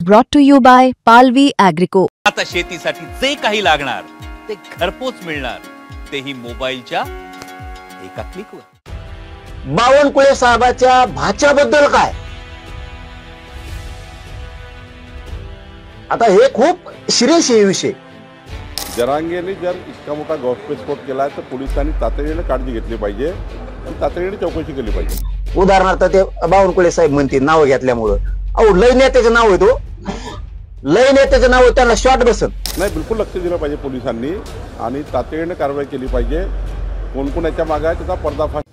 Brought to you by Palvi Agrico. आता शेतीसाठी जे काही लागणार ते घरपोच मिळणार, तेही मोबाईलच्या एका क्लिकवर। बावनकुळे साहेबाच्या भाच्याबद्दल काय? आता हे खूप सिरियस आहे विषय। जरांगेने जर इतका मोठा गौरवस्फोट केला तर पोलिसांनी तातडीने काळजी घेतली पाहिजे आणि तातडीने चौकशी केली पाहिजे। उदाहरणार्थ ते बावनकुळे साहेब म्हणतील नाव घेतल्यामुळे, अहो लय नेत्याचं नाव आहे, तो लय नेत्याचं नाव आहे, त्याला शॉट बसत नाही। बिलकुल लक्ष दिलं पाहिजे पोलिसांनी आणि तातडीने कारवाई केली पाहिजे। कोण कोण याच्या मागे आहे त्याचा पर्दाफाश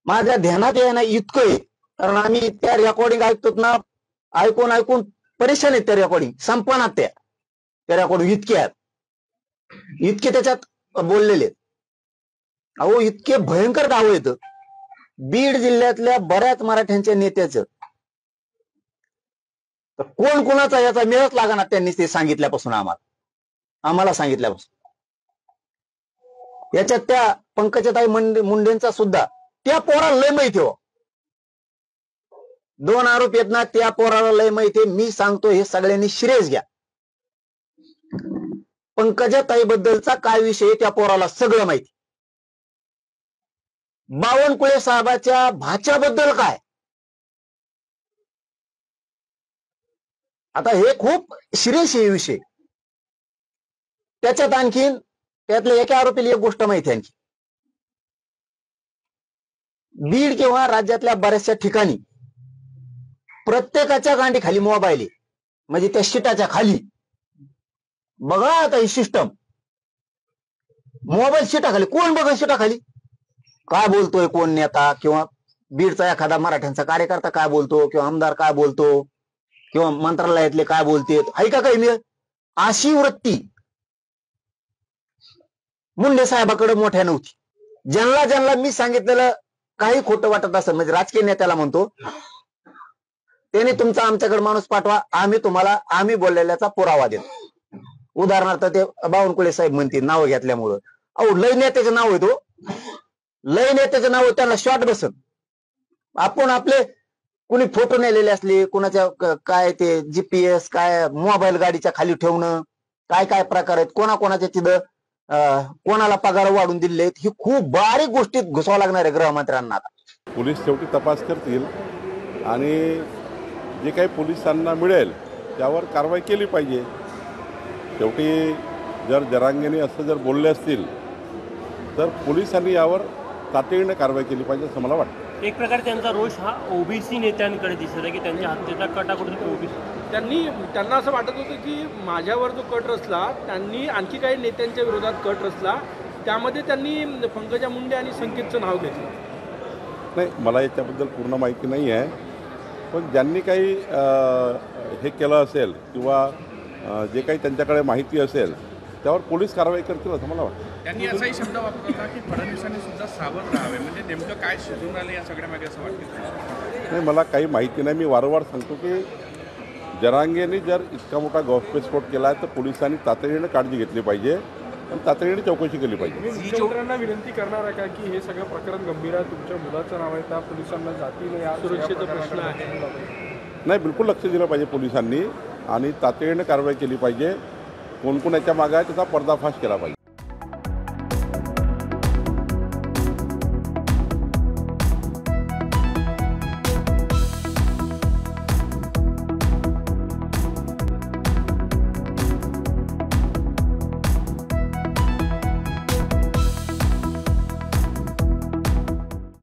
माझ्या ध्यानात आहे ना इतकं आहे, कारण आम्ही त्या रेकॉर्डिंग ऐकतो ना, ऐकून ऐकून परेशान आहेत त्या रेकॉर्डिंग, संपनात त्या रेकॉर्डिंग इतके त्याच्यात बोललेले। अहो इतके भयंकर दावे आहेत बीड जिल्ह्यातल्या बऱ्याच मराठ्यांच्या नेत्याचं, तर कोण कोणाचा याचा मेळच लागणार त्यांनी ते सांगितल्यापासून आम्हाला सांगितल्यापासून। याच्यात त्या पंकजाताई मुंडेंचा सुद्धा त्या पोराला लय माहिती हो, 2 आरोप आहेत ना, त्या पोराला लय माहिती। मी सांगतो हे सगळ्यांनी सिरियस घ्या। पंकजाताई बद्दलचा काय विषय त्या पोराला सगळं माहिती। बावनकुळे साहेबाच्या भाच्याबद्दल काय? आता हे खूप सिरियस आहे विषय। त्याच्यात आणखीन त्यातल्या एका आरोपीला एक गोष्ट माहिती आहे, आणखी बीड किंवा राज्यातल्या बऱ्याचशा ठिकाणी प्रत्येकाच्या गांडी खाली मोबाईल आहे, म्हणजे त्या शिटाच्या खाली बघा। आता ही सिस्टम मोबाईल शिटाखाली, कोण बघा शिटाखाली काय बोलतोय, कोण नेता किंवा बीडचा एखादा मराठ्यांचा कार्यकर्ता काय बोलतो, किंवा आमदार काय बोलतो, किंवा मंत्रालयातले काय बोलतेत, ऐका काही मिळत। अशी वृत्ती मुंडे साहेबाकडे मोठ्या नव्हती। ज्यांना मी सांगितलेलं काही खोटं वाटत असेल, म्हणजे राजकीय नेत्याला म्हणतो, त्याने तुमचा आमच्याकडे माणूस पाठवा, आम्ही बोललेल्याचा पुरावा देतो। उदाहरणार्थ ते बावनकुळे साहेब म्हणतील नाव घेतल्यामुळं, अहो लय नेत्याचं नाव आहे, तो लय नेत्याचं नाव आहे, त्याला शॉट बसत। आपण आपले कुणी फोटो नेलेले असले, कुणाच्या काय ते जीपीएस काय मोबाईल गाडीच्या खाली ठेवणं, काय काय प्रकार आहेत, कोणाकोणाच्या तिथं कोणाला पगार वाढून दिले आहेत, ही खूप बारीक गोष्टीत घुसावं लागणार आहे गृहमंत्र्यांना। आता पोलीस शेवटी तपास करतील आणि जे काही पोलिसांना मिळेल त्यावर कारवाई केली पाहिजे। शेवटी जर जरांगेने असं जर बोलले असतील तर पोलिसांनी यावर तातडीने कारवाई केली पाहिजे असं मला वाटतं। एक प्रकारे त्यांचा रोष हा ओबीसी नेत्यांकडे दिसत आहे की त्यांच्या हत्येचा कटा कुठे ओबीसी त्यांना असं वाटत होतं की माझ्यावर जो कट रचला, त्यांनी आणखी काही नेत्यांच्या विरोधात कट रचला, त्यामध्ये त्यांनी पंकजा मुंडे आणि संकेतचं नाव घेतलं। नाही, मला याच्याबद्दल पूर्ण माहिती नाही आहे, पण ज्यांनी काही हे केलं असेल किंवा जे काही त्यांच्याकडे माहिती असेल त्यावर पोलीस कारवाई करतील असं मला वाटतं। त्यांनी असाही शब्द वापरला की फडणवीसांनी सुद्धा सावध राहावे, म्हणजे नेमकं काय शिजून आलं या सगळ्यामागे असं वाटतं? नाही, मला काही माहिती नाही। मी वारंवार सांगतो की जरांगेने जर इतका मोठा गौरवस्फोट केला तर पोलिसांनी तातडीने काळजी घेतली पाहिजे आणि तातडीने चौकशी केली पाहिजे। मुख्यमंत्र्यांना विनंती करणार आहे का की हे सगळं प्रकरण गंभीर आहे, तुमच्या मुलाचं नाव आहे, त्या पोलिसांना जातील, या सुरक्षेचा प्रश्न आहे? नाही, बिलकुल लक्ष दिलं पाहिजे पोलिसांनी आणि तातडीने कारवाई केली पाहिजे। कोण कोण याच्या मागे आहे त्याचा पर्दाफाश केला पाहिजे।